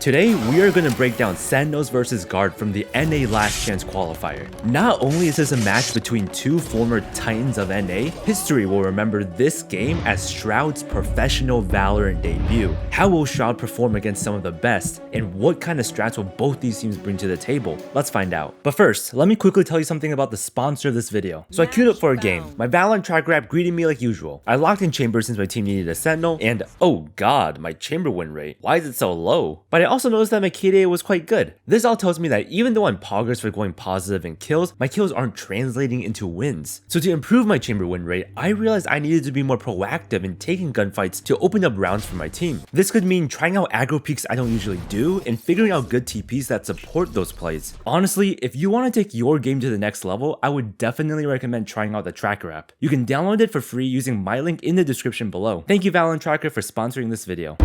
Today, we are going to break down Sentinels vs Guard from the NA Last Chance qualifier. Not only is this a match between two former titans of NA, history will remember this game as SHROUD'S professional Valorant debut. How will SHROUD perform against some of the best, and what kind of strats will both these teams bring to the table? Let's find out. But first, let me quickly tell you something about the sponsor of this video. So I queued up for a game. My Valorant tracker app greeted me like usual. I locked in chamber since my team needed a Sentinel, and oh god, my chamber win rate. Why is it so low? But I also noticed that my KDA was quite good. This all tells me that even though I'm poggers for going positive in kills, my kills aren't translating into wins. So to improve my chamber win rate, I realized I needed to be more proactive in taking gunfights to open up rounds for my team. This could mean trying out aggro peeks I don't usually do, and figuring out good TPs that support those plays. Honestly, if you want to take your game to the next level, I would definitely recommend trying out the tracker app. You can download it for free using my link in the description below. Thank you Valorant Tracker for sponsoring this video.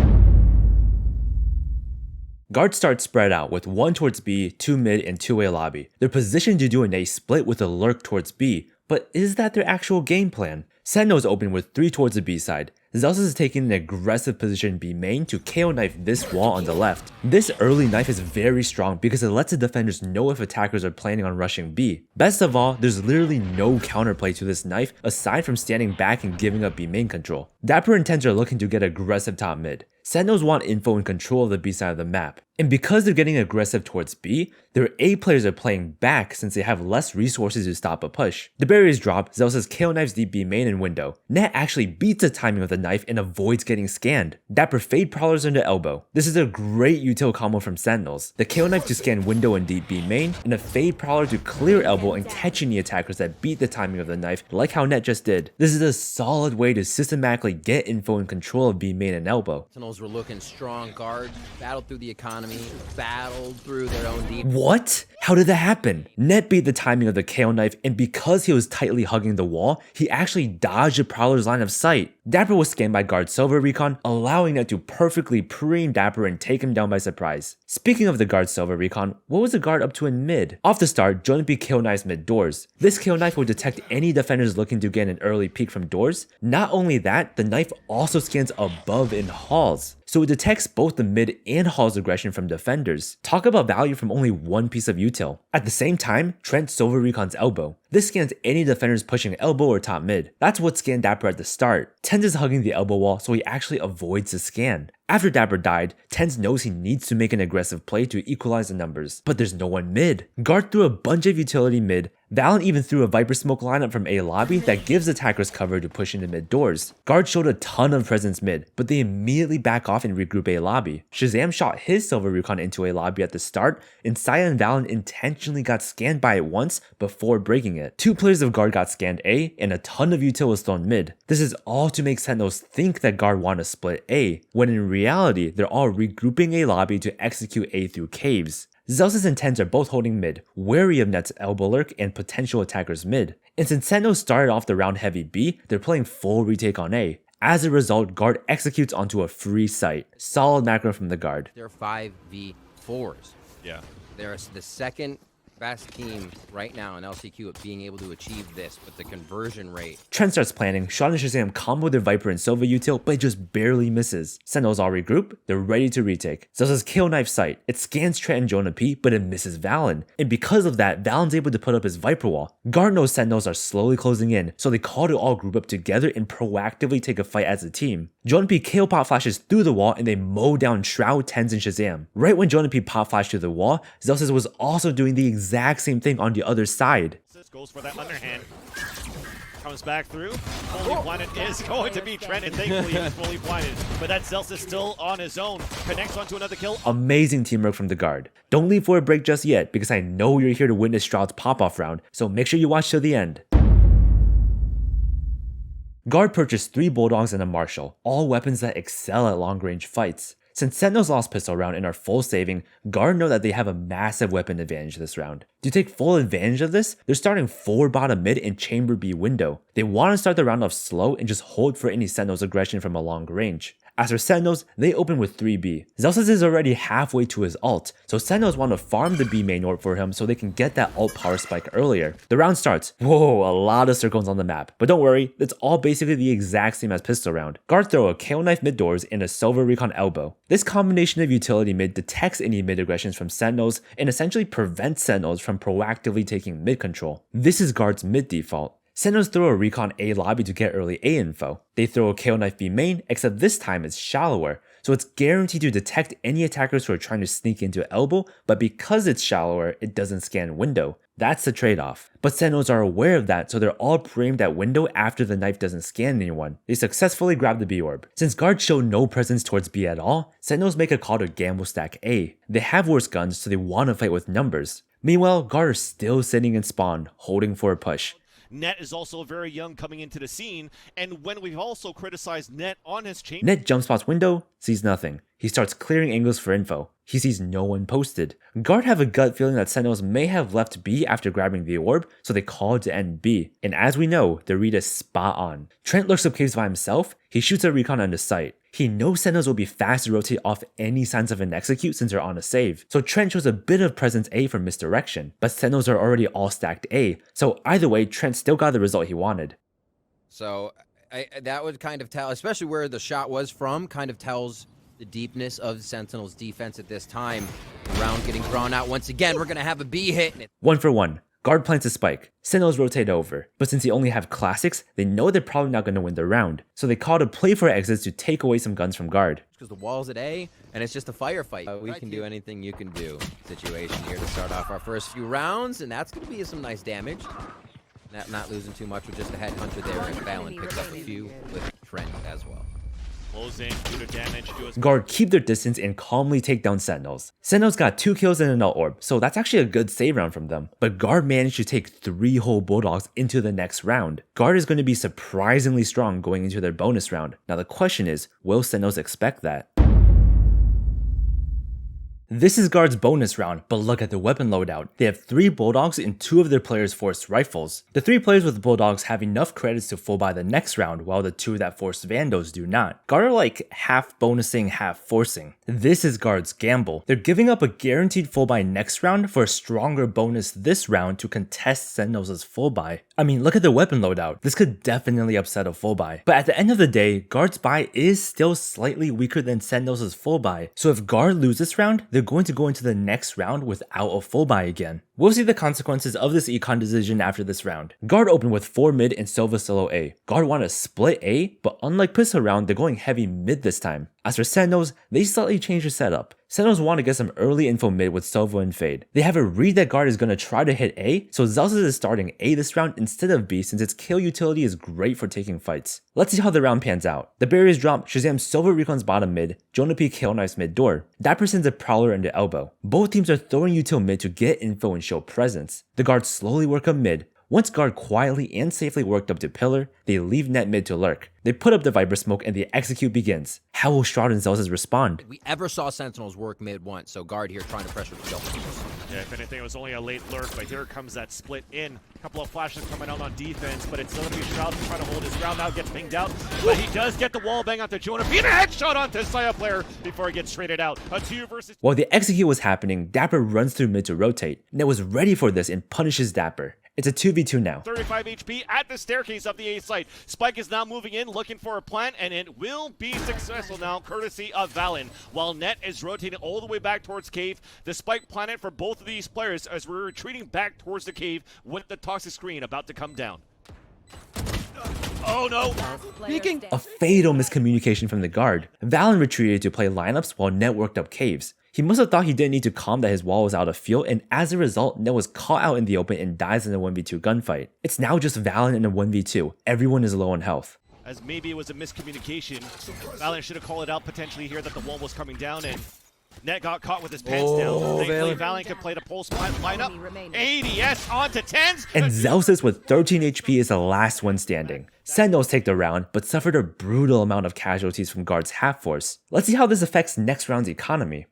Guard starts spread out with 1 towards B, 2 mid, and 2 A lobby. They're positioned to do an A split with a lurk towards B, but is that their actual game plan? Sentinels open with 3 towards the B side. Zellsis is taking an aggressive position B main to KO knife this wall on the left. This early knife is very strong because it lets the defenders know if attackers are planning on rushing B. Best of all, there's literally no counterplay to this knife aside from standing back and giving up B main control. Dapr and TenZ are looking to get aggressive top mid. Sentinels want info and control of the B side of the map. And because they're getting aggressive towards B, their A players are playing back since they have less resources to stop a push. The barriers drop, Zellsis KO knives deep B main and window. Net actually beats the timing of the knife and avoids getting scanned. Dapr fade prowlers into elbow. This is a great util combo from Sentinels. The KO knife to scan window and deep B main, and a fade prowler to clear elbow and catch any attackers that beat the timing of the knife, like how Net just did. This is a solid way to systematically get info and control of B main and elbow. Sentinels were looking strong. Guard battled through the economy, battled through their own deep. What? How did that happen? Net beat the timing of the KO knife, and because he was tightly hugging the wall, he actually dodged the Prowler's line of sight. Dapr was scanned by Guard's Silver Recon, allowing Net to perfectly pre-aim Dapr and take him down by surprise. Speaking of the Guard's Silver Recon, what was the Guard up to in mid? Off the start, JonahP KO knives mid doors. This KO knife will detect any defenders looking to get an early peek from doors. Not only that, the knife also scans above in halls, so it detects both the mid and halls aggression from defenders. Talk about value from only one piece of util. At the same time, Trent Silver Recon's elbow. This scans any defenders pushing elbow or top mid. That's what scanned Dapr at the start. TenZ is hugging the elbow wall, so he actually avoids the scan. After Dapr died, TenZ knows he needs to make an aggressive play to equalize the numbers, but there's no one mid. Guard threw a bunch of utility mid. Valyn even threw a Viper smoke lineup from A lobby that gives attackers cover to push into mid doors. Guard showed a ton of presence mid, but they immediately back off and regroup A lobby. Shahzam shot his Silver Recon into A lobby at the start, and Saya and Valyn intentionally got scanned by it once before breaking it. 2 players of Guard got scanned A, and a ton of util was thrown mid. This is all to make Sentinels think that Guard want to split A, when in reality, they're all regrouping A lobby to execute A through caves. Zellsis and TenZ are both holding mid, wary of Net's elbow lurk and potential attackers mid. And since Sentinels started off the round heavy B, they're playing full retake on A. As a result, Guard executes onto a free site. Solid macro from the Guard. They're 5v4s. Yeah. They're the second best team right now in LCQ at being able to achieve this, but the conversion rate. Trent starts planning. Sean and Shahzam combo their Viper and Silva util, but it just barely misses. Sentinels all regroup, they're ready to retake. Zellsis KO knife sight. It scans Trent and JonahP, but it misses Valyn. And because of that, Valyn's able to put up his Viper wall. Guard knows Sentinels are slowly closing in, so they call to all group up together and proactively take a fight as a team. JonahP KO pop flashes through the wall and they mow down SHROUD, TenZ, and Shahzam. Right when JonahP pop flashed through the wall, Zellsis was also doing the exact same thing on the other side. Goes for that underhand. Comes back through. Fully blinded is going to be Trent, and thankfully he's fully blinded. But that Zellsis still on his own. Connects onto another kill. Amazing teamwork from the Guard. Don't leave for a break just yet, because I know you're here to witness SHROUD'S pop-off round, so make sure you watch till the end. Guard purchased 3 Bulldogs and a Marshall, all weapons that excel at long-range fights. Since Sentinels lost pistol round and are full saving, Guard know that they have a massive weapon advantage this round. To take full advantage of this, they're starting 4 bottom mid and chamber B window. They want to start the round off slow and just hold for any Sentinels aggression from a long range. As for Sentinels, they open with 3B. Zellsis is already halfway to his ult, so Sentinels want to farm the B main orb for him so they can get that ult power spike earlier. The round starts. Whoa, a lot of circles on the map. But don't worry, it's all basically the exact same as pistol round. Guard throw a KO knife mid doors and a silver recon elbow. This combination of utility mid detects any mid aggressions from Sentinels and essentially prevents Sentinels from proactively taking mid control. This is Guard's mid default. Sentinels throw a recon A lobby to get early A info. They throw a KO knife B main, except this time it's shallower, so it's guaranteed to detect any attackers who are trying to sneak into elbow, but because it's shallower, it doesn't scan window. That's the trade-off. But Sentinels are aware of that, so they're all pre-aimed at window after the knife doesn't scan anyone. They successfully grab the B orb. Since guards show no presence towards B at all, Sentinels make a call to gamble stack A. They have worse guns, so they want to fight with numbers. Meanwhile, guard are still sitting in spawn, holding for a push. Net is also very young coming into the scene, and when we've also criticized Net on his chain... Net jump spots window, sees nothing. He starts clearing angles for info. He sees no one posted. Guard have a gut feeling that Sentinels may have left B after grabbing the orb, so they call to end B. And as we know, the read is spot on. Trent lurks up caves by himself. He shoots a recon on the site. He knows Sentinels will be fast to rotate off any signs of an execute since they're on a save. So Trent shows a bit of presence A for misdirection, but Sentinels are already all stacked A. So either way, Trent still got the result he wanted. So that would kind of tell, especially where the shot was from, kind of tells the deepness of Sentinel's defense at this time. The round getting drawn out once again. We're going to have a B hit. 1 for 1. Guard plants a spike. Sentinels rotate over, but since they only have classics, they know they're probably not going to win the round. So they call to play for exits to take away some guns from guard. Because the wall's at A, and it's just a firefight. We can do anything you can do situation here to start off our first few rounds, and that's going to be some nice damage. Not losing too much with just a headhunter there, and Valyn picks up a few with Trent as well. Closing due to damage to his... Guard keep their distance and calmly take down Sentinels. Sentinels got 2 kills and an ult orb, so that's actually a good save round from them. But Guard managed to take 3 whole Bulldogs into the next round. Guard is going to be surprisingly strong going into their bonus round. Now the question is, will Sentinels expect that? This is Guard's bonus round, but look at the weapon loadout. They have 3 Bulldogs and 2 of their players forced rifles. The 3 players with Bulldogs have enough credits to full buy the next round, while the 2 that forced Vandos do not. Guard are like half bonusing, half forcing. This is Guard's gamble. They're giving up a guaranteed full buy next round for a stronger bonus this round to contest Sentinels' full buy. I mean, look at the weapon loadout. This could definitely upset a full buy. But at the end of the day, Guard's buy is still slightly weaker than Sentinels' full buy. So if Guard loses this round, they're going to go into the next round without a full buy again. We'll see the consequences of this econ decision after this round. Guard opened with 4 mid and Silva solo A. Guard want to split A, but unlike pistol round, they're going heavy mid this time. As for Sentinels, they slightly changed their setup. Sentinels want to get some early info mid with Silva and Fade. They have a read that Guard is going to try to hit A, so Zellsis is starting A this round instead of B since its kill utility is great for taking fights. Let's see how the round pans out. The barriers drop, Shahzam Silva recons bottom mid, JonahP kill knives mid door. Dapr sends a Prowler into elbow. Both teams are throwing util mid to get info and show presence. The Guards slowly work up mid. Once Guard quietly and safely worked up to pillar, they leave net mid to lurk. They put up the Viper smoke and the execute begins. How will Shroud and Zellsis respond? We ever saw Sentinels work mid once, so Guard here trying to pressure the kill. Yeah, if anything, it was only a late lurk, but here comes that split in. A couple of flashes coming out on defense, but it's still going to be Shroud trying to hold his ground now, gets pinged out. But he does get the wall bang onto JonahP and a headshot onto Sayaplayer before he gets traded out. A 2 versus... While the execute was happening, Dapr runs through mid to rotate. Net was ready for this and punishes Dapr. It's a 2v2 now. 35 HP at the staircase of the A site. Spike is now moving in, looking for a plant, and it will be successful now, courtesy of Valyn. While Net is rotating all the way back towards cave, the Spike planet for both of these players as we're retreating back towards the cave with the toxic screen about to come down. Oh no! Speaking A fatal miscommunication from the Guard. Valyn retreated to play lineups while Net worked up caves. He must have thought he didn't need to calm that his wall was out of fuel, and as a result, Net was caught out in the open and dies in a 1v2 gunfight. It's now just Valyn in a 1v2. Everyone is low on health. As maybe it was a miscommunication. Valyn should have called it out potentially here that the wall was coming down, and Net got caught with his pants down. Thankfully, Valyn could play the pulse lineup. ADS onto TenZ. And Zellsis with 13 HP is the last one standing. Sentinels take the round, but suffered a brutal amount of casualties from Guard's half force. Let's see how this affects next round's economy.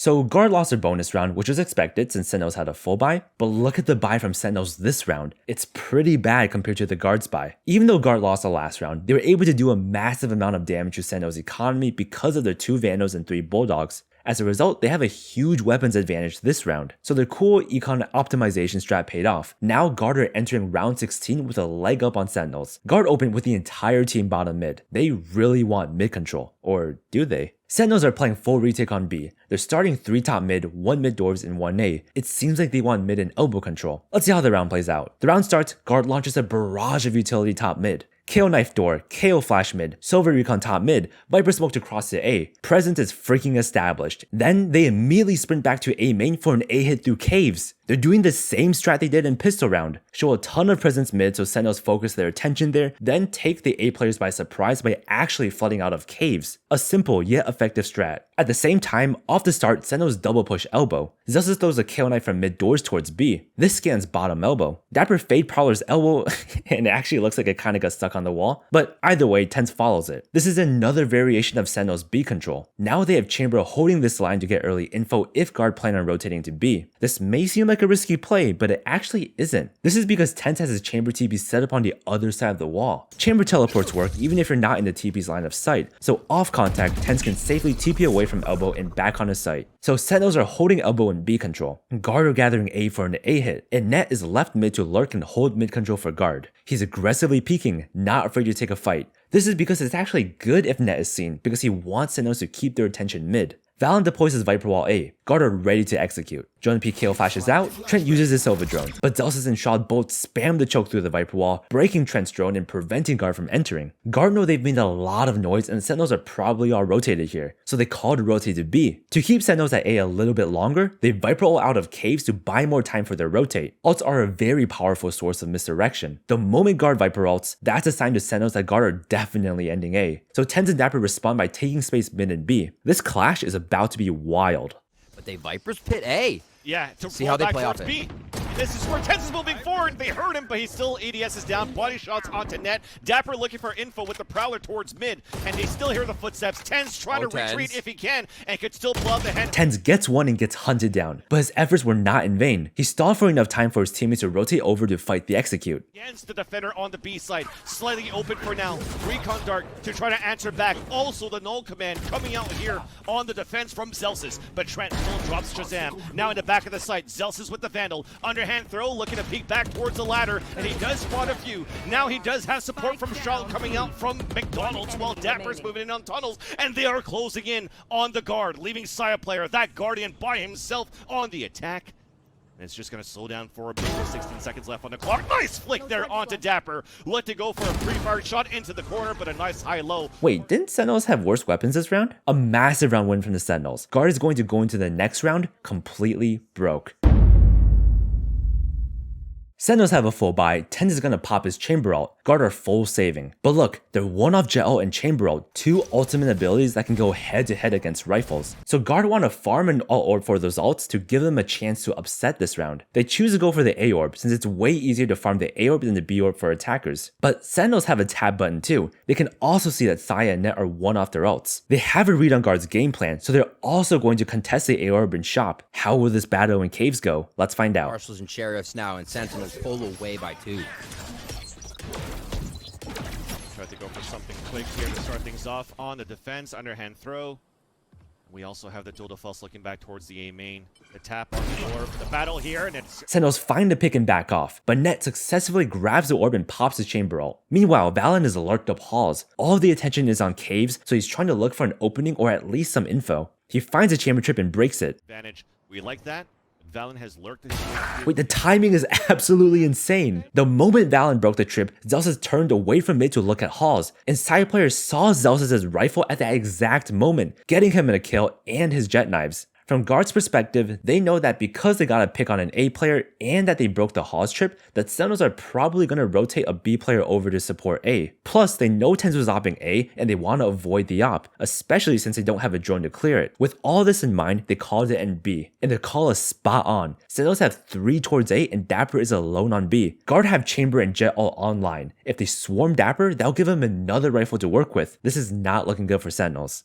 So Guard lost their bonus round, which was expected since Sentinels had a full buy, but look at the buy from Sentinels this round. It's pretty bad compared to the Guard's buy. Even though Guard lost the last round, they were able to do a massive amount of damage to Sentinels' economy because of their 2 Vandals and 3 Bulldogs. As a result, they have a huge weapons advantage this round, so their cool econ optimization strat paid off. Now Guard are entering round 16 with a leg up on Sentinels. Guard opened with the entire team bottom mid. They really want mid control, or do they? Sentinels are playing full retake on B. They're starting 3 top mid, 1 mid doors, and 1 A. It seems like they want mid and elbow control. Let's see how the round plays out. The round starts, Guard launches a barrage of utility top mid. KO knife door, KO flash mid, silver recon top mid, Viper smoked across to A. Presence is freaking established. Then they immediately sprint back to A main for an A hit through caves. They're doing the same strat they did in pistol round. Show a ton of presence mid so Sentinels focus their attention there, then take the A players by surprise by actually flooding out of caves. A simple yet effective strat. At the same time, off the start, Sentinels double push elbow. Zellsis throws a KO knife from mid doors towards B. This scans bottom elbow. Dapr fade Prowler's elbow and it actually looks like it kinda got stuck on the wall, but either way, TenZ follows it. This is another variation of Sentinels B control. Now they have Chamber holding this line to get early info if Guard plan on rotating to B. This may seem like a risky play, but it actually isn't. This is because TenZ has his Chamber TP set up on the other side of the wall. Chamber teleports work even if you're not in the TP's line of sight, so off contact, TenZ can safely TP away from elbow and back on his site. So Sentinels are holding elbow in B control. Guard are gathering A for an A hit, and Net is left mid to lurk and hold mid control for Guard. He's aggressively peeking, not afraid to take a fight. This is because it's actually good if Net is seen, because he wants Sentinels to keep their attention mid. Valyn deploys his Viper wall A. Guard are ready to execute. JonahP KO flashes out, Trent uses his Silver drone, but Zellsis and Shroud both spam the choke through the Viper wall, breaking Trent's drone and preventing Guard from entering. Guard know they've made a lot of noise and Sentinels are probably all rotated here, so they call to rotate to B. To keep Sentinels at A a little bit longer, they Viper ult out of caves to buy more time for their rotate. Ults are a very powerful source of misdirection. The moment Guard Viper ults, that's a sign to Sentinels that Guard are definitely ending A. So TenZ and Dapr respond by taking space mid and B. This clash is about to be wild. But they Vipers pit A. Yeah, to See how they back play towards off B. This is where TenZ is moving forward. They heard him, but he still ADS is down. Body shots onto Net. Dapr looking for info with the Prowler towards mid, and they still hear the footsteps. TenZ trying to retreat if he can, and could still blow up the head. TenZ gets one and gets hunted down, but his efforts were not in vain. He stalled for enough time for his teammates to rotate over to fight the execute. Against the defender on the B side, slightly open for now. Recon Dart to try to answer back. Also the null command coming out here on the defense from Zellsis, but Trent still drops Shahzam. Now in the back of the site, Zellsis with the Vandal. Underhand throw, looking to peek back towards the ladder, and he does spot a few. Now he does have support from Shroud coming out from McDonald's while Dapr's moving in on tunnels, and they are closing in on the Guard, leaving Sayaplayer, that Guardian, by himself on the attack. And it's just going to slow down for a bit. 16 seconds left on the clock. Nice flick there onto Dapr. Let to go for a pre-fired shot into the corner, but a nice high-low. Wait, didn't Sentinels have worse weapons this round? A massive round win from the Sentinels. Guard is going to go into the next round completely broke. Sentinels have a full buy, TenZ is gonna pop his Chamber ult, Guard are full saving. But look, they're one-off Jet ult and Chamber ult, 2 ultimate abilities that can go head-to-head against rifles. So Guard want to farm an ult orb for those ults to give them a chance to upset this round. They choose to go for the A orb since it's way easier to farm the A orb than the B orb for attackers. But Sentinels have a tab button too. They can also see that Saya and Net are one-off their ults. They have a read on Guard's game plan, so they're also going to contest the A orb and shop. How will this battle in caves go? Let's find out. Marshals and Sheriffs now, and Sentinels pull away by 2. Tried to go for something quick here to start things off on the defense. Underhand throw. We also have the dual defense looking back towards the A main. The tap on the orb. The battle here, and it's... Sentinels find the pick and back off, but Net successfully grabs the orb and pops his Chamber ult. Meanwhile, Valyn is lurked up halls. All of the attention is on caves, so he's trying to look for an opening or at least some info. He finds a chamber trip and breaks it. Advantage. We like that. Valyn has lurked. Wait, the timing is absolutely insane. The moment Valyn broke the trip, Zellsis turned away from mid to look at halls, and Sayaplayer saw Zellsis' rifle at that exact moment, getting him in a kill and his jet knives. From Guard's perspective, they know that because they got a pick on an A player and that they broke the Hawes trip, that Sentinels are probably going to rotate a B player over to support A. Plus, they know TenZ was opping A and they want to avoid the op, especially since they don't have a drone to clear it. With all this in mind, they called it in B, and the call is spot on. Sentinels have 3 towards A and Dapr is alone on B. Guard have Chamber and Jet all online. If they swarm Dapr, that'll give him another rifle to work with. This is not looking good for Sentinels.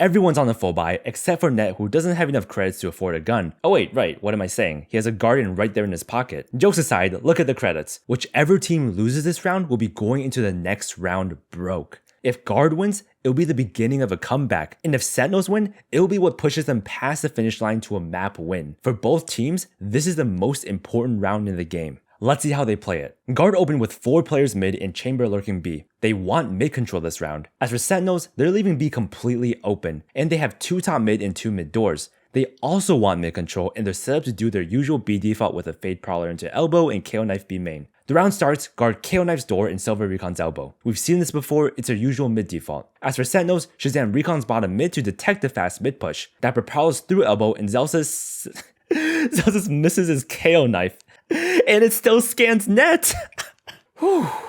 Everyone's on the full buy except for Net, who doesn't have enough credits to afford a gun. Oh wait, right, what am I saying? He has a Guardian right there in his pocket. Jokes aside, look at the credits. Whichever team loses this round will be going into the next round broke. If Guard wins, it'll be the beginning of a comeback, and if Sentinels win, it'll be what pushes them past the finish line to a map win. For both teams, this is the most important round in the game. Let's see how they play it. Guard opened with 4 players mid and Chamber lurking B. They want mid control this round. As for Sentinels, they're leaving B completely open, and they have 2 top mid and 2 mid doors. They also want mid control, and they're set up to do their usual B default with a Fade Prowler into elbow and KO knife B main. The round starts, Guard KO knifes door and Silver Recon's elbow. We've seen this before, it's their usual mid default. As for Sentinels, Shahzam Recon's bottom mid to detect the fast mid push. Dapr prowls through elbow and Zellsis Zellsis misses his KO knife. And it still scans Net!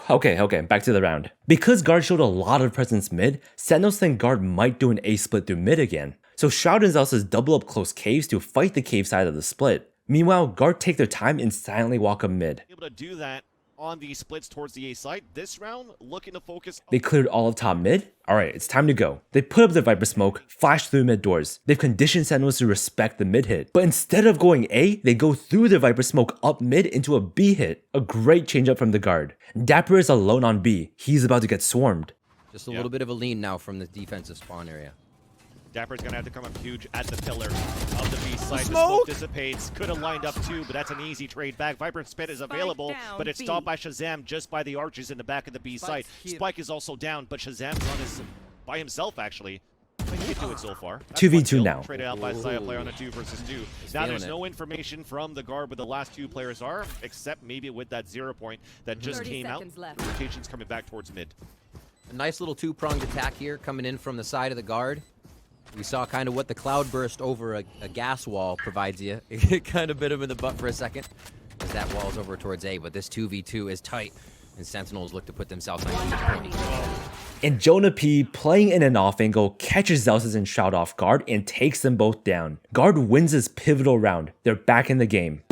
Okay, back to the round. Because Guard showed a lot of presence mid, Sentinels think Guard might do an A split through mid again. So Shroud and Zellsis double up close caves to fight the cave side of the split. Meanwhile, Guard take their time and silently walk up mid. Able to do that on the splits towards the A side. This round, looking to focus. They cleared all of top mid. Alright, it's time to go. They put up the Viper smoke, flash through mid doors. They've conditioned Sentinels to respect the mid hit. But instead of going A, they go through the Viper smoke up mid into a B hit. A great change up from the Guard. Dapr is alone on B. He's about to get swarmed. Just a little bit of a lean now from the defensive spawn area. Dapper's gonna have to come up huge at the pillar of the B side. The smoke dissipates. Could have lined up too, but that's an easy trade back. Viper Spit is available, but it's stopped by Shahzam just by the arches in the back of the B side. Spike is also down, but Shahzam's on his by himself actually. He can do it so far. 2v2 now. Traded out by Sayaplayer on a 2 versus 2. Now there's no information from the Guard where the last 2 players are, except maybe with that 0 point that just came out. Rotation's coming back towards mid. A nice little 2-pronged attack here coming in from the side of the Guard. We saw kind of what the cloud burst over a gas wall provides you. It kind of bit him in the butt for a second as that wall's over towards A, but this 2v2 is tight, and Sentinels look to put themselves on huge point. And JonahP, playing in an off angle, catches Zellsis and Shroud off guard and takes them both down. Guard wins this pivotal round. They're back in the game.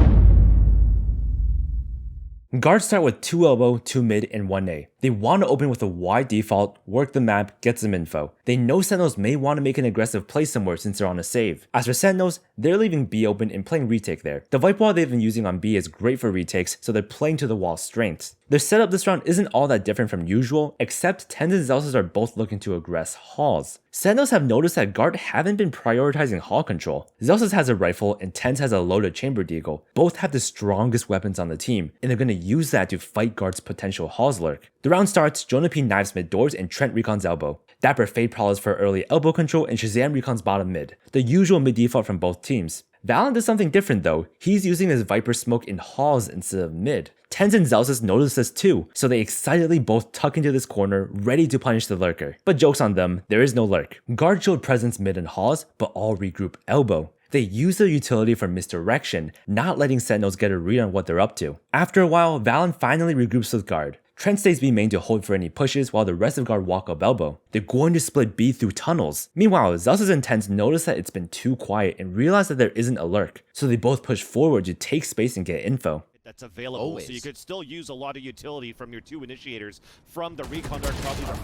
Guards start with 2 elbow, 2 mid, and 1 A. They want to open with a wide default, work the map, get some info. They know Sentinels may want to make an aggressive play somewhere since they're on a save. As for Sentinels, they're leaving B open and playing retake there. The Vipe Wall they've been using on B is great for retakes, so they're playing to the wall's strengths. Their setup this round isn't all that different from usual, except TenZ and Zellsis are both looking to aggress halls. Sentinels have noticed that Guard haven't been prioritizing hall control. Zellsis has a rifle and TenZ has a loaded chamber deagle. Both have the strongest weapons on the team, and they're going to use that to fight Guard's potential halls lurk. The round starts, JonahP knives mid doors and Trent Recon's elbow. Dapr Fade Prowlers for early elbow control and Shahzam Recon's bottom mid. The usual mid default from both teams. Valyn does something different though. He's using his Viper smoke in halls instead of mid. TenZ and Zellsis notice this too, so they excitedly both tuck into this corner, ready to punish the lurker. But joke's on them, there is no lurk. Guard showed presence mid and halls, but all regroup elbow. They use their utility for misdirection, not letting Sentinels get a read on what they're up to. After a while, Valyn finally regroups with Guard. Trent stays B main to hold for any pushes while the rest of Guard walk up elbow. They're going to split B through tunnels. Meanwhile, Zellsis and TenZ notice that it's been too quiet and realize that there isn't a lurk, so they both push forward to take space and get info. That's available, so you could still use a lot of utility from your 2 initiators from the recon dart.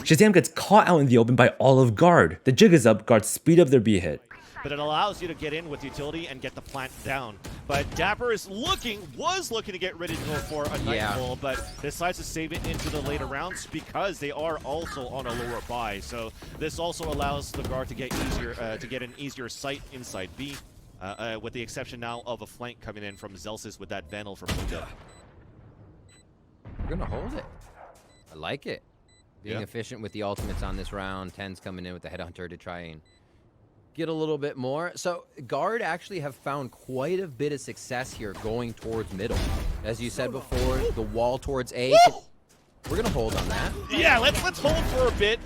Shahzam gets caught out in the open by all of Guard. The jig is up, Guard speed up their B hit. But it allows you to get in with utility and get the plant down. But Dapr was looking to get ready to go for a nightfall, but decides to save it into the later rounds because they are also on a lower buy. So this also allows the Guard to get an easier sight inside B, with the exception now of a flank coming in from Zellsis with that Vandal from Mundo. We're gonna hold it. I like it. Being efficient with the ultimates on this round. TenZ coming in with the Headhunter to try and get a little bit more. So Guard actually have found quite a bit of success here going towards middle. As you said before, the wall towards A. Woo! We're gonna hold on that. Yeah, let's hold for a bit.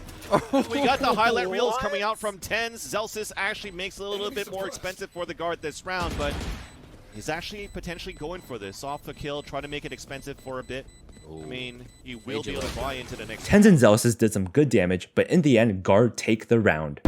We got the highlight reels coming out from TenZ. Zellsis actually makes it a little bit more expensive for the Guard this round, but he's actually potentially going for this. Off the kill, try to make it expensive for a bit. I mean, he will be able to buy into the next. TenZ and Zellsis did some good damage, but in the end, Guard take the round.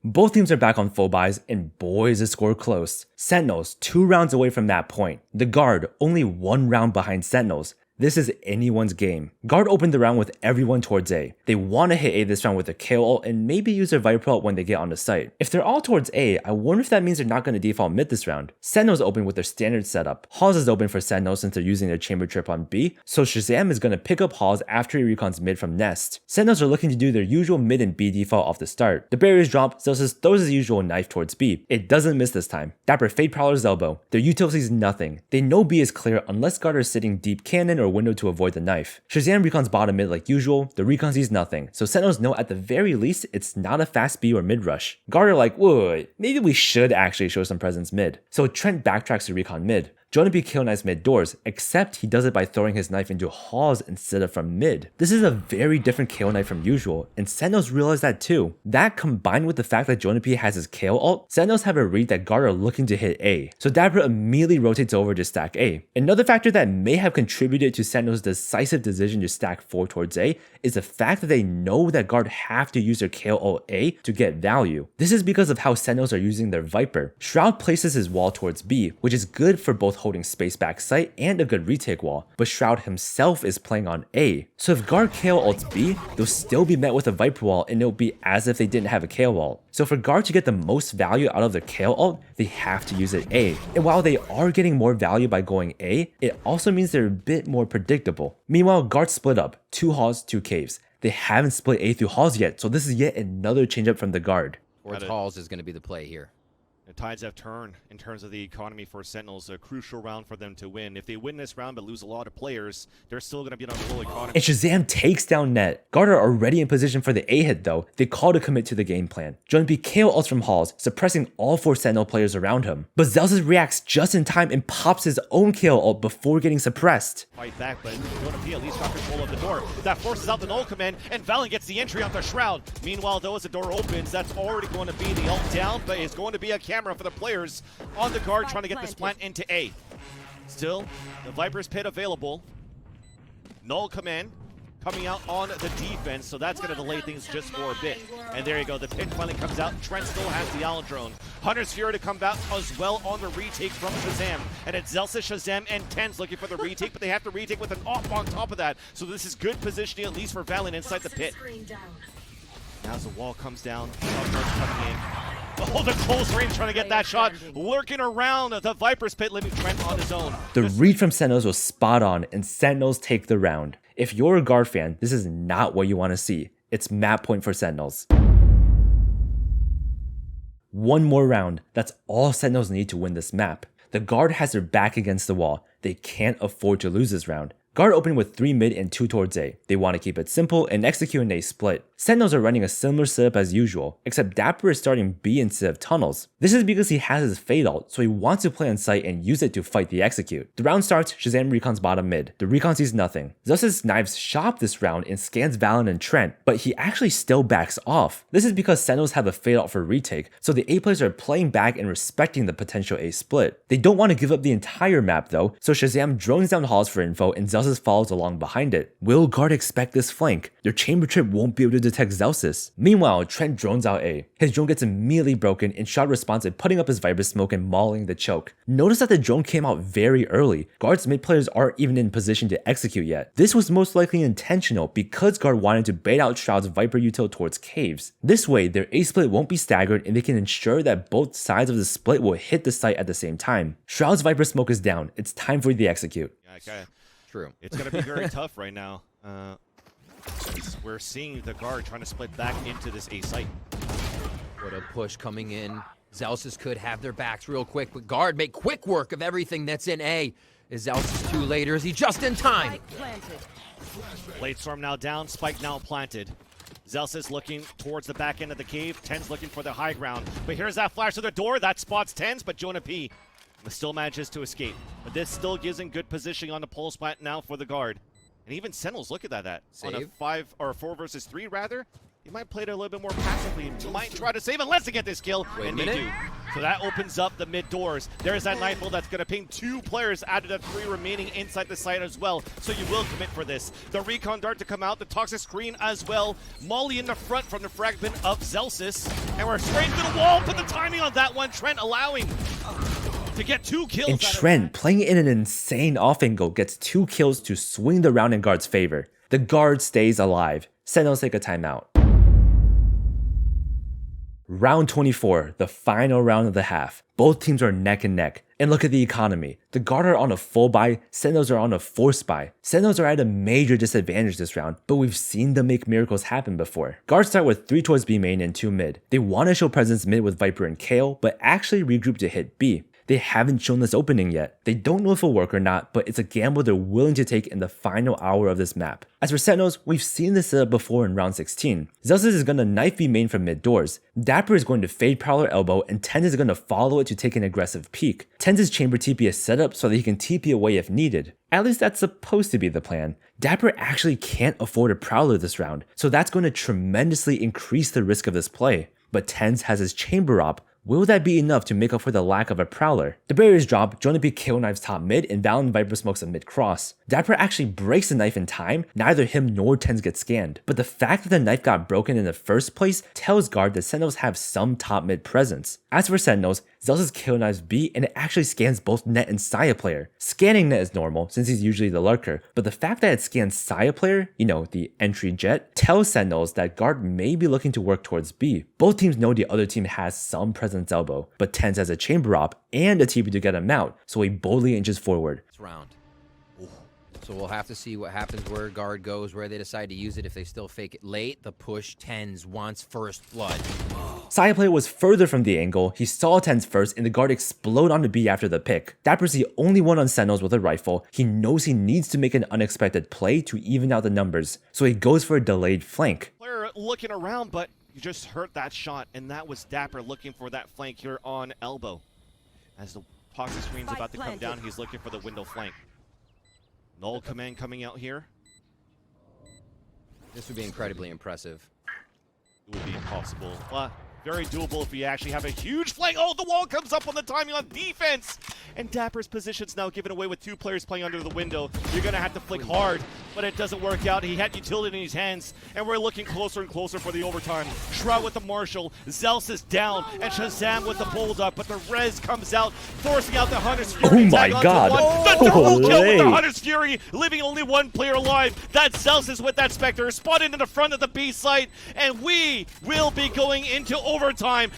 Both teams are back on full buys, and boy is the score close. Sentinels 2 rounds away from that point. The Guard only 1 round behind Sentinels. This is anyone's game. Guard opened the round with everyone towards A. They want to hit A this round with a KO ult and maybe use their Viper ult when they get on the site. If they're all towards A, I wonder if that means they're not going to default mid this round. Sentinels open with their standard setup. Halls is open for Sentinels since they're using their chamber trip on B, so Shahzam is going to pick up Halls after he recons mid from Nest. Sentinels are looking to do their usual mid and B default off the start. The barriers drop, Zellsis throws his usual knife towards B. It doesn't miss this time. Dapr fade Prowler's elbow. Their util sees nothing. They know B is clear unless Guard are sitting deep cannon or window to avoid the knife. Shahzam recons bottom mid like usual. The recon sees nothing, so Sentinels know at the very least it's not a fast B or mid rush. Guard are like, whoa, maybe we should actually show some presence mid. So Trent backtracks to recon mid. JonahP kill knives mid doors, except he does it by throwing his knife into Halls instead of from mid. This is a very different KO knife from usual, and Sentinels realize that too. That combined with the fact that JonahP has his KO ult, Sentinels have a read that Guard are looking to hit A, so Dapr immediately rotates over to stack A. Another factor that may have contributed to Sentinels' decisive decision to stack 4 towards A is the fact that they know that Guard have to use their KO ult A to get value. This is because of how Sentinels are using their Viper. Shroud places his wall towards B, which is good for both holding space back sight and a good retake wall, but Shroud himself is playing on A. So if Guard KO ults B, they'll still be met with a Viper wall and it'll be as if they didn't have a KO ult. So for Guard to get the most value out of their KO ult, they have to use it A. And while they are getting more value by going A, it also means they're a bit more predictable. Meanwhile, Guard split up, 2 Halls, 2 caves. They haven't split A through Halls yet, so this is yet another change up from the Guard. Towards Halls is going to be the play here. The tides have turned in terms of the economy for Sentinels. A crucial round for them to win. If they win this round but lose a lot of players, they're still going to be on a full economy. And Shahzam takes down Net. Guard are already in position for the A hit though. They call to commit to the game plan. JonahP KO ults from Halls, suppressing all 4 Sentinel players around him. But Zellsis reacts just in time and pops his own KO ult before getting suppressed. Fight back, but JonahP at least got control of the door. That forces out the null command, and valyn gets the entry onto Shroud. Meanwhile, though, as the door opens, that's already going to be the ult down, but it's going to be a camera for the players on the Guard trying to get this plant into A. Still, the Viper's pit available. Null command coming out on the defense, so that's going to delay things just for a bit. And there you go, the pit finally comes out. Trent still has the Owl Drone. Hunter's Fury to come back as well on the retake from Shahzam. And it's Zellsis, Shahzam, and TenZ looking for the retake, but they have to retake with an off on top of that. So this is good positioning, at least for valyn inside the pit. Now as the wall comes down, coming in. Oh, the close range trying to get that shot. Lurking around the Viper's pit, leaving Trent on his own. The read from Sentinels was spot on, and Sentinels take the round. If you're a Guard fan, this is not what you want to see. It's map point for Sentinels. One more round. That's all Sentinels need to win this map. The Guard has their back against the wall. They can't afford to lose this round. Guard open with 3 mid and 2 towards A. They want to keep it simple and execute an A split. Sentinels are running a similar setup as usual, except Dapr is starting B instead of tunnels. This is because he has his fade ult, so he wants to play on site and use it to fight the execute. The round starts, Shahzam recons bottom mid. The recon sees nothing. Zellsis knives shop this round and scans valyn and Trent, but he actually still backs off. This is because Sentinels have a fade ult for retake, so the A players are playing back and respecting the potential A split. They don't want to give up the entire map though, so Shahzam drones down Halls for info and Zellsis follows along behind it. Will Guard expect this flank? Their chamber trip won't be able to detect Zellsis. Meanwhile, Trent drones out A. His drone gets immediately broken and Shroud responds by putting up his Viper smoke and mauling the choke. Notice that the drone came out very early. Guard's mid players aren't even in position to execute yet. This was most likely intentional because Guard wanted to bait out Shroud's Viper util towards caves. This way, their A split won't be staggered and they can ensure that both sides of the split will hit the site at the same time. Shroud's Viper smoke is down. It's time for the execute. Okay. True. It's going to be very tough right now. We're seeing the Guard trying to split back into this A site. What a push coming in. Zellsis could have their backs real quick, but Guard make quick work of everything that's in A. Is Zellsis too late or is he just in time? Blade Storm now down, Spike now planted. Zellsis looking towards the back end of the cave. TenZ looking for the high ground. But here's that flash to the door. That spots TenZ, but JonahP still manages to escape. But this still gives him good positioning on the pulse plant now for the Guard. And even Sentinels, look at that. Save. On a 5 or 4 versus 3 rather, he might play it a little bit more passively and might try to save unless they get this kill. Wait and a they minute. do. So that opens up the mid doors. There's that knife ult that's going to ping 2 players out of the 3 remaining inside the site as well. So you will commit for this. The recon dart to come out, the toxic screen as well. Molly in the front from the fragment of Zellsis. And we're straight to the wall. Put the timing on that one. Trent allowing to get 2 kills. And Trent, playing in an insane off angle, gets 2 kills to swing the round in guard's favor. The guard stays alive. Sentinels take a timeout. Round 24, the final round of the half. Both teams are neck and neck. And look at the economy. The guard are on a full buy, Sentinels are on a forced buy. Sentinels are at a major disadvantage this round, but we've seen them make miracles happen before. Guards start with 3 towards B main and 2 mid. They want to show presence mid with Viper and Kale, but actually regroup to hit B. They haven't shown this opening yet. They don't know if it'll work or not, but it's a gamble they're willing to take in the final hour of this map. As for Sentinels, we've seen this setup before in round 16. Zellsis is going to knife B main from mid doors. Dapr is going to fade Prowler elbow, and TenZ is going to follow it to take an aggressive peek. TenZ's chamber TP is set up so that he can TP away if needed. At least that's supposed to be the plan. Dapr actually can't afford a Prowler this round, so that's going to tremendously increase the risk of this play. But TenZ has his chamber op. Will that be enough to make up for the lack of a Prowler? The barriers drop, JonahP kill knives top mid, and valyn Viper smokes a mid cross. Dapr actually breaks the knife in time, neither him nor TenZ get scanned. But the fact that the knife got broken in the first place tells guard that Sentinels have some top mid presence. As for Sentinels, Zellsis kill knives B and it actually scans both Net and Sayaplayer. Scanning Net is normal since he's usually the lurker, but the fact that it scans Sayaplayer, you know, the entry jet, tells Sentinels that guard may be looking to work towards B. Both teams know the other team has some presence elbow, but TenZ has a chamber op and a TP to get him out, so he boldly inches forward. This round. So we'll have to see what happens where guard goes, where they decide to use it. If they still fake it late, the push TenZ wants first blood. Sayaplayer was further from the angle, he saw TenZ first and the guard explode onto B after the pick. Dapr's the only one on Sentinels with a rifle, he knows he needs to make an unexpected play to even out the numbers, so he goes for a delayed flank. Player looking around, but you just heard that shot, and that was Dapr looking for that flank here on elbow. As the toxic screen's about to come down, he's looking for the window flank. Null command coming out here. This would be incredibly impressive. It would be impossible. Very doable if we actually have a huge flank. Oh, the wall comes up on the timing on defense. And Dapr's position's now given away with 2 players playing under the window. You're going to have to flick hard, but it doesn't work out. He had utility in his hands, and we're looking closer and closer for the overtime. Shroud with the Marshall, Zellsis down, and Shahzam with the Bulldog, but the res comes out, forcing out the Hunter's Fury. Oh my god. The double kill with the Hunter's Fury, leaving only 1 player alive. That's Zellsis with that Spectre, spotted in the front of the B site, and we will be going into overtime.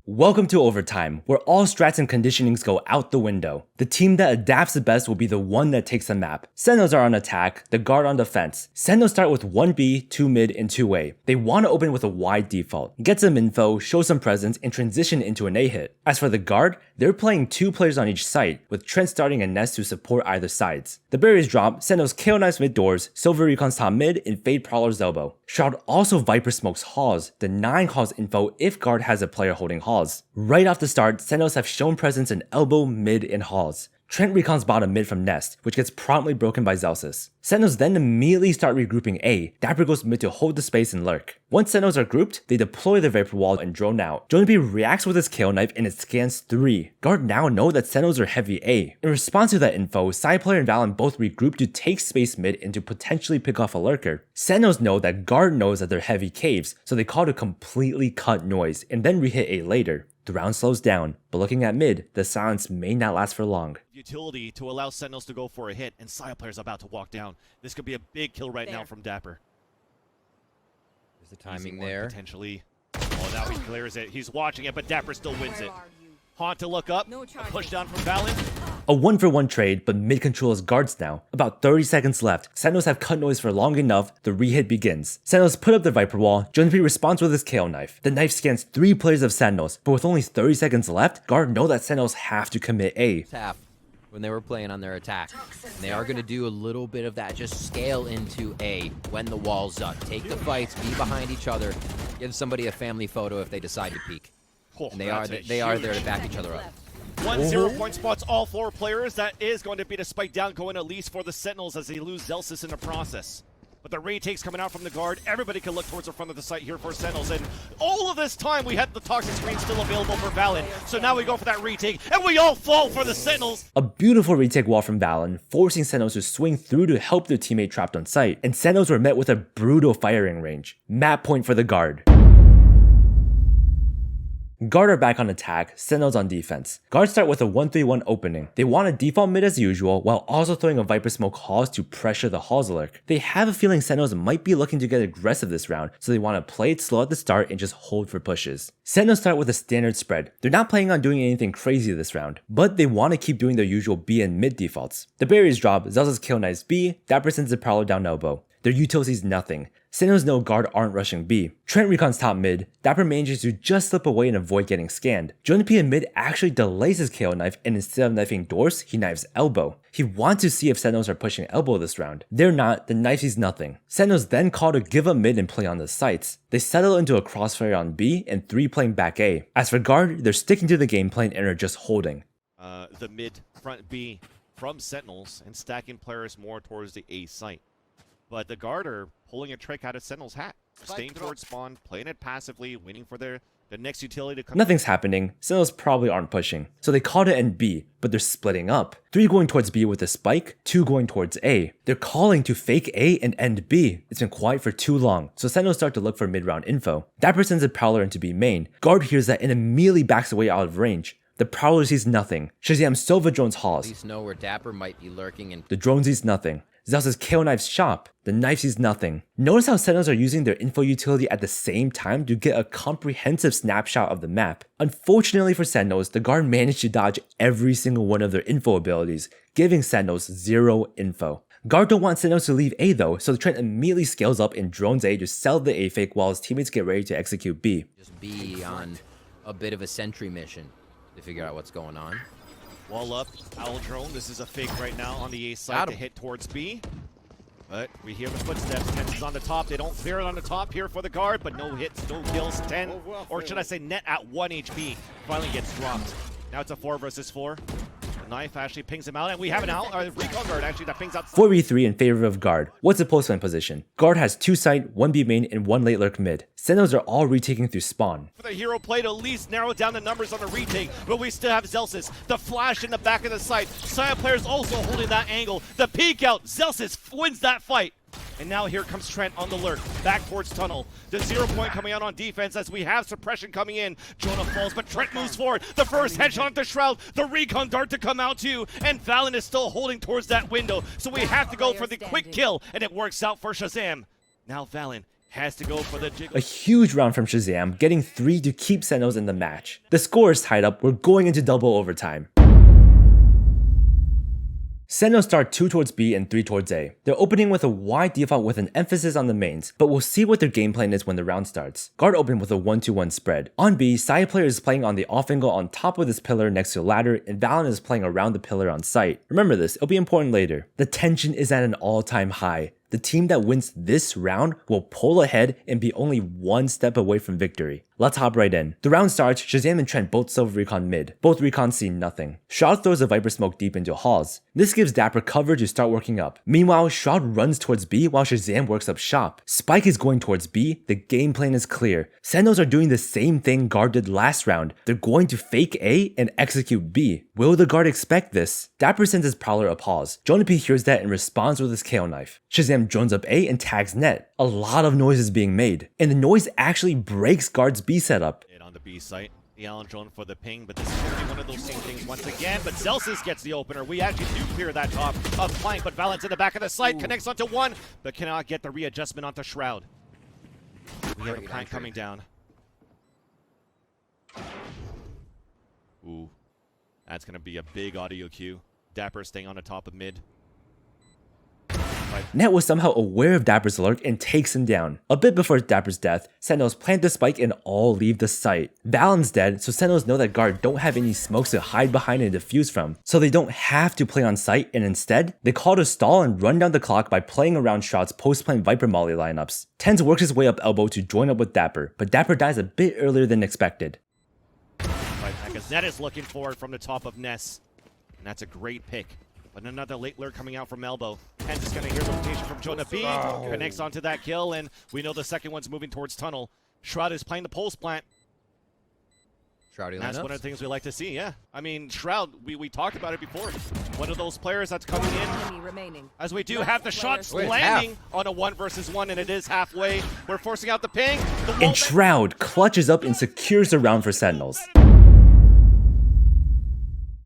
Welcome to overtime, where all strats and conditionings go out the window. The team that adapts the best will be the one that takes the map. Sentinels are on attack, the guard on defense. Sentinels start with 1B, 2 mid, and 2 A. They want to open with a wide default, get some info, show some presence, and transition into an A hit. As for the guard, they're playing 2 players on each site, with Trent starting a nest to support either sides. The barriers drop, Sentinels kill knives mid doors, Silver recons top mid, and fade Prowler's elbow. Shroud also Viper smokes halls, denying halls info if guard has a player holding halls. Right off the start, Sentinels have shown presence in elbow, mid, and halls. Trent recons bottom mid from Nest, which gets promptly broken by Zellsis. Sentinels then immediately start regrouping A. Dapr goes mid to hold the space and lurk. Once Sentinels are grouped, they deploy the Viper wall and drone out. JonahP reacts with his kill knife and it scans 3. Guard now know that Sentinels are heavy A. In response to that info, Sayaplayer and valyn both regroup to take space mid and to potentially pick off a lurker. Sentinels know that guard knows that they're heavy caves, so they call to completely cut noise and then rehit A later. The round slows down, but looking at mid, the silence may not last for long. Utility to allow Sentinels to go for a hit, and Sayaplayer's about to walk down. This could be a big kill right now from Dapr. There's the timing there. Potentially. Oh, now he clears it. He's watching it, but Dapr still wins it. Haunt to look up. A push down from valyn. A 1-for-1 trade, but mid controls guards now. About 30 seconds left. Sentinels have cut noise for long enough, the rehit begins. Sentinels put up the Viper wall, JonahP responds with his KO knife. The knife scans 3 players of Sentinels, but with only 30 seconds left, guard know that Sentinels have to commit A. Half when they were playing on their attack. And they are going to do a little bit of that, just scale into A when the wall's up. Take the fights, be behind each other, give somebody a family photo if they decide to peek. And they are there to back each other up. 1 0-point spots all 4 players. That is going to be the spike down going at least for the Sentinels as they lose Zellsis in the process. But the retakes coming out from the guard. Everybody can look towards the front of the site here for Sentinels. And all of this time we had the toxic screen still available for valyn. So now we go for that retake and we all fall for the Sentinels. A beautiful retake wall from valyn, forcing Sentinels to swing through to help their teammate trapped on site. And Sentinels were met with a brutal firing range. Map point for the guard. Guard are back on attack, Sentinels on defense. Guard start with a 1-3-1 opening. They want to default mid as usual while also throwing a Viper Smoke Halls to pressure the Halls lurk. They have a feeling Sentinels might be looking to get aggressive this round, so they want to play it slow at the start and just hold for pushes. Sentinels start with a standard spread. They're not planning on doing anything crazy this round, but they want to keep doing their usual B and mid defaults. The barriers drop, Zellsis kill knives B, Dapr sends the Prowler down elbow. Their util sees nothing. Sentinels know Guard aren't rushing B. Trent recons top mid, Dapr manages to just slip away and avoid getting scanned. JonahP in mid actually delays his KO knife, and instead of knifing doors, he knives elbow. He wants to see if Sentinels are pushing elbow this round. They're not, the knife sees nothing. Sentinels then call to give up mid and play on the sites. They settle into a crossfire on B and 3 playing back A. As for Guard, they're sticking to the game plan and are just holding. The mid front B from Sentinels and stacking players more towards the A site. But the Guard are pulling a trick out of Sentinel's hat. Staying towards spawn, playing it passively, waiting for the next utility to come. Nothing's happening. Sentinels probably aren't pushing. So they call to end B, but they're splitting up. 3 going towards B with a spike, 2 going towards A. They're calling to fake A and end B. It's been quiet for too long, so Sentinels start to look for mid-round info. Dapr sends a Prowler into B main. Guard hears that and immediately backs away out of range. The Prowler sees nothing. Shahzam Silva drones Halls. At least know where Dapr might be lurking and The drone sees nothing. Zellsis KO knives shop. The knife sees nothing. Notice how Sentinels are using their info utility at the same time to get a comprehensive snapshot of the map. Unfortunately for Sentinels, the Guard managed to dodge every single one of their info abilities, giving Sentinels 0 info. Guard don't want Sentinels to leave A though, so the Trent immediately scales up and drones A to sell the A fake while his teammates get ready to execute B. just be on a bit of a sentry mission to figure out what's going on. Wall up, Owl drone. This is a fake right now on the A side to hit towards B. But we hear the footsteps. TenZ is on the top. They don't clear it on the top here for the Guard, but no hits, no kills. 10, or should I say net at 1 HP, finally gets dropped. Now it's a 4 versus 4. The knife actually pings him out, and we have an recon Guard actually that pings out. 4v3 in favor of Guard. What's the post-plan position? Guard has 2 site, 1 B main, and 1 late lurk mid. Sentinels are all retaking through spawn. For the hero play to at least narrow down the numbers on the retake, but we still have Zellsis. The flash in the back of the site. Sayaplayer's also holding that angle. The peek out, Zellsis wins that fight. And now here comes Trent on the lurk, back towards tunnel. The 0 point coming out on defense as we have suppression coming in. Jonah falls, but Trent moves forward. The first headshot at the Shroud, the recon dart to come out too, and Valyn is still holding towards that window. So we have to go for the quick kill, and it works out for Shahzam. Now Valyn has to go for the jiggle. A huge round from Shahzam, getting 3 to keep Sentinels in the match. The score is tied up, we're going into double overtime. Sentinels start 2 towards B and 3 towards A. They're opening with a wide default with an emphasis on the mains, but we'll see what their game plan is when the round starts. Guard open with a 1-2-1 spread. On B, Sayaplayer is playing on the off angle on top of this pillar next to a ladder, and Valyn is playing around the pillar on site. Remember this, it'll be important later. The tension is at an all-time high. The team that wins this round will pull ahead and be only 1 step away from victory. Let's hop right in. The round starts, Shahzam and Trent both silver recon mid. Both recons see nothing. Shroud throws a Viper Smoke deep into Halls. This gives Dapr cover to start working up. Meanwhile, Shroud runs towards B while Shahzam works up shop. Spike is going towards B, the game plan is clear. Sentinels are doing the same thing Guard did last round. They're going to fake A and execute B. Will the Guard expect this? Dapr sends his Prowler a pause. JonahP hears that and responds with his KO knife. Shahzam drones up A and tags net. A lot of noise is being made, and the noise actually breaks Guard's B setup. On the B site, the Allen drone for the ping, but this is going to be one of those same things once again. But Zellsis gets the opener. We actually do clear that top of flank, but Valyn's in the back of the site, connects onto 1, but cannot get the readjustment onto Shroud. We have a plank coming down. Ooh, that's going to be a big audio cue. Dapr staying on the top of mid. Net was somehow aware of Dapr's lurk and takes him down. A bit before Dapr's death, Sentinels plant the spike and all leave the site. Valyn's dead, so Sentinels know that Guard don't have any smokes to hide behind and defuse from, so they don't have to play on site, and instead, they call to stall and run down the clock by playing around Shroud's post-plant Viper Molly lineups. TenZ works his way up elbow to join up with Dapr, but Dapr dies a bit earlier than expected. Because Net is looking forward from the top of Ness, and that's a great pick. But another late lurk coming out from elbow. TenZ is going to hear the rotation from JonahP. Connects onto that kill, and we know the second one's moving towards tunnel. Shroud is playing the pulse plant. Shrouding That's lineups. one of the things we like to see, yeah. I mean, Shroud, we talked about it before. One of those players that's coming in. Enemy remaining. As we do have the shots Wait, landing on a 1 versus 1, and it is halfway. We're forcing out the ping. The wall And Shroud clutches up and secures the round for Sentinels.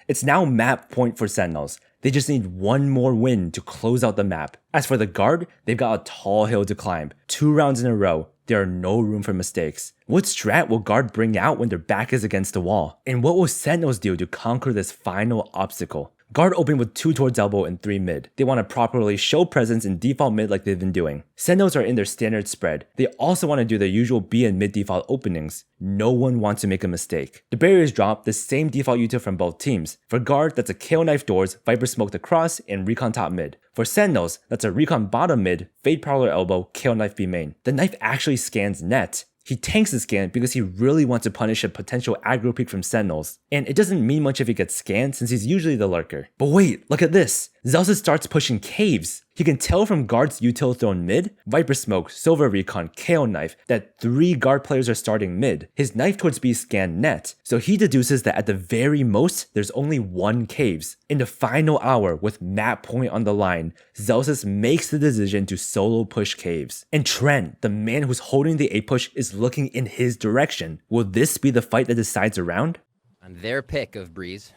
It's now map point for Sentinels. They just need one more win to close out the map. As for the Guard, they've got a tall hill to climb. 2 rounds in a row. There are no room for mistakes. What strat will Guard bring out when their back is against the wall? And what will Sentinels do to conquer this final obstacle? Guard opened with 2 towards elbow and 3 mid. They want to properly show presence in default mid like they've been doing. Sentinels are in their standard spread. They also want to do their usual B and mid default openings. No one wants to make a mistake. The barriers drop the same default util from both teams. For Guard, that's a KO knife doors, Viper smoked across, and recon top mid. For Sentinels, that's a recon bottom mid, fade prowler elbow, KO knife B main. The knife actually scans net. He tanks the scan because he really wants to punish a potential aggro peek from Sentinels. And it doesn't mean much if he gets scanned since he's usually the lurker. But wait, look at this. Zellsis starts pushing caves. He can tell from Guard's util thrown mid, Viper smoke, silver recon, KO knife, that 3 Guard players are starting mid. His knife towards B scanned net, so he deduces that at the very most, there's only 1 caves. In the final hour, with map point on the line, Zellsis makes the decision to solo push caves. And Trent, the man who's holding the A push, is looking in his direction. Will this be the fight that decides a round? On their pick of Breeze.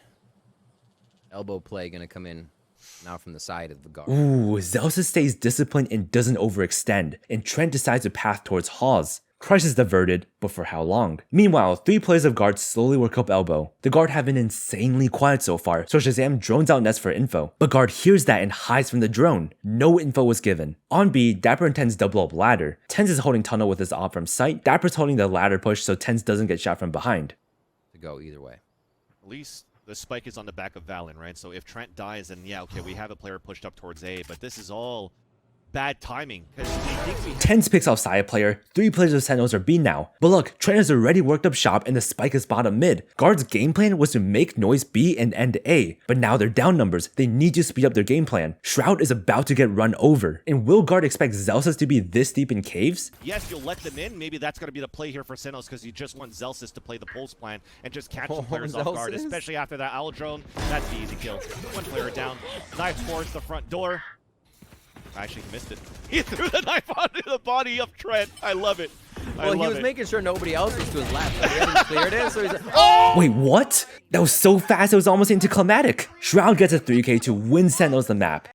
Elbow play gonna come in now from the side of the Guard. Ooh, Zellsis stays disciplined and doesn't overextend, and Trent decides to path towards Hawes. Crush is diverted, but for how long? Meanwhile, 3 players of Guard slowly work up elbow. The Guard have been insanely quiet so far, so Shahzam drones out nets for info. But Guard hears that and hides from the drone. No info was given. On B, Dapr and TenZ double up ladder. TenZ is holding tunnel with his op from sight. Dapr's holding the ladder push so TenZ doesn't get shot from behind. To go either way. At least the spike is on the back of Valyn, right? So if Trent dies, then yeah, okay, we have a player pushed up towards A, but this is all bad timing because we think we TenZ picks off Sayaplayer. 3 players of Sentinels are B now. But look, Trent has already worked up shop and the spike is bottom mid. Guard's game plan was to make noise B and end A, but now they're down numbers. They need to speed up their game plan. Shroud is about to get run over. And will Guard expect Zellsis to be this deep in caves? yes, you'll let them in. Maybe that's going to be the play here for Sentinels because you just want Zellsis to play the pulse plan and just catch some players off guard, Zellsis. especially after that owl drone. That's the easy kill. 1 player down. Knife towards the front door. Actually missed it. He threw the knife onto the body of Trent. I love it. Well, he was making sure nobody else was to his left. But he hadn't cleared it, so he's like, oh! Wait, what? That was so fast it was almost anticlimactic. Shroud gets a 3K to win Sentinels the map.